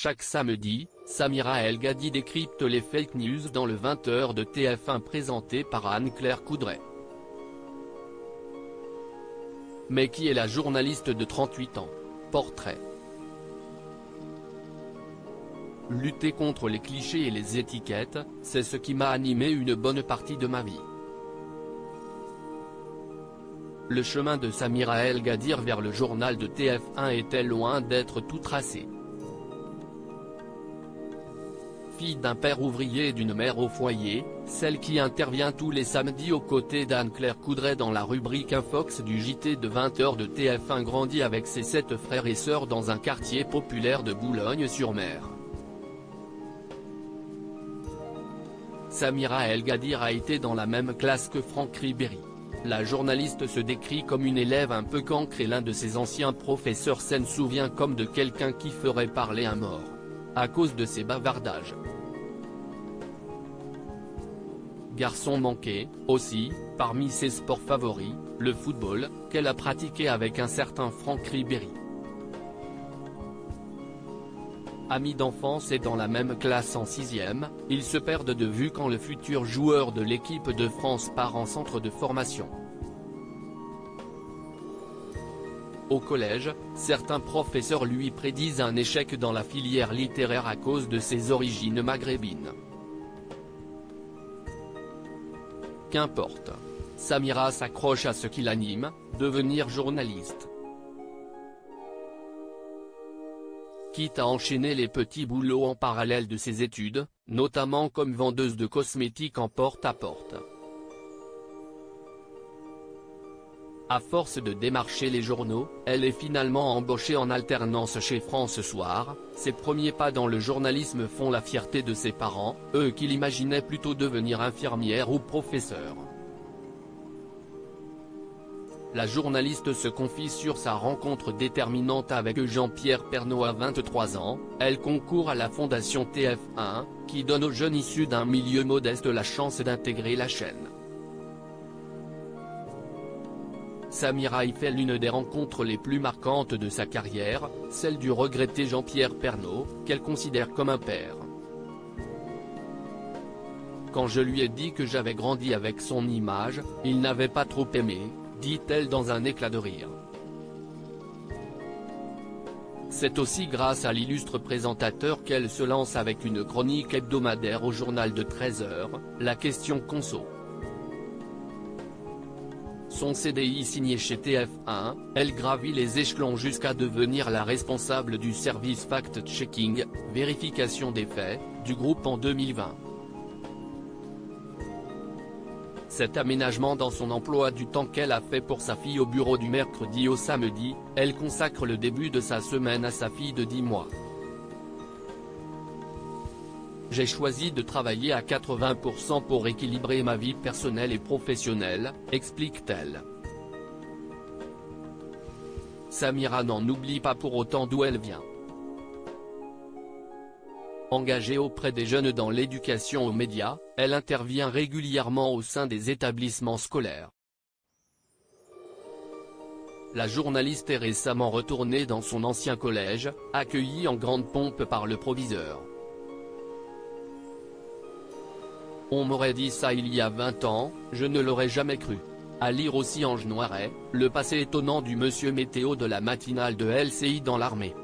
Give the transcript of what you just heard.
Chaque samedi, Samira El Ghadi décrypte les fake news dans le 20h de TF1 présenté par Anne-Claire Coudray. Mais qui est la journaliste de 38 ans? Portrait. Lutter contre les clichés et les étiquettes, c'est ce qui m'a animé une bonne partie de ma vie. Le chemin de Samira El Ghadi vers le journal de TF1 était loin d'être tout tracé. Fille d'un père ouvrier et d'une mère au foyer, celle qui intervient tous les samedis aux côtés d'Anne-Claire Coudray dans la rubrique Infox du JT de 20h de TF1 grandit avec ses 7 frères et sœurs dans un quartier populaire de Boulogne-sur-Mer. Samira El Ghadi a été dans la même classe que Franck Ribéry. La journaliste se décrit comme une élève un peu cancre et l'un de ses anciens professeurs s'en souvient comme de quelqu'un qui ferait parler un mort. À cause de ses bavardages. Garçon manqué, aussi, parmi ses sports favoris, le football, qu'elle a pratiqué avec un certain Franck Ribéry. Amis d'enfance et dans la même classe en 6e, ils se perdent de vue quand le futur joueur de l'équipe de France part en centre de formation. Au collège, certains professeurs lui prédisent un échec dans la filière littéraire à cause de ses origines maghrébines. Qu'importe. Samira s'accroche à ce qui l'anime, devenir journaliste. Quitte à enchaîner les petits boulots en parallèle de ses études, notamment comme vendeuse de cosmétiques en porte-à-porte. À force de démarcher les journaux, elle est finalement embauchée en alternance chez France Soir. Ses premiers pas dans le journalisme font la fierté de ses parents, eux qui l'imaginaient plutôt devenir infirmière ou professeur. La journaliste se confie sur sa rencontre déterminante avec Jean-Pierre Pernaut à 23 ans, elle concourt à la fondation TF1, qui donne aux jeunes issus d'un milieu modeste la chance d'intégrer la chaîne. Samira y fait l'une des rencontres les plus marquantes de sa carrière, celle du regretté Jean-Pierre Pernaut, qu'elle considère comme un père. Quand je lui ai dit que j'avais grandi avec son image, il n'avait pas trop aimé, dit-elle dans un éclat de rire. C'est aussi grâce à l'illustre présentateur qu'elle se lance avec une chronique hebdomadaire au journal de 13h, La Question Conso. Son CDI signé chez TF1, elle gravit les échelons jusqu'à devenir la responsable du service fact-checking, vérification des faits, du groupe en 2020. Cet aménagement dans son emploi du temps qu'elle a fait pour sa fille au bureau du mercredi au samedi, elle consacre le début de sa semaine à sa fille de 10 mois. J'ai choisi de travailler à 80% pour équilibrer ma vie personnelle et professionnelle, explique-t-elle. Samira n'en oublie pas pour autant d'où elle vient. Engagée auprès des jeunes dans l'éducation aux médias, elle intervient régulièrement au sein des établissements scolaires. La journaliste est récemment retournée dans son ancien collège, accueillie en grande pompe par le proviseur. On m'aurait dit ça il y a 20 ans, je ne l'aurais jamais cru. À lire aussi Ange Noiret, le passé étonnant du monsieur météo de la matinale de LCI dans l'armée.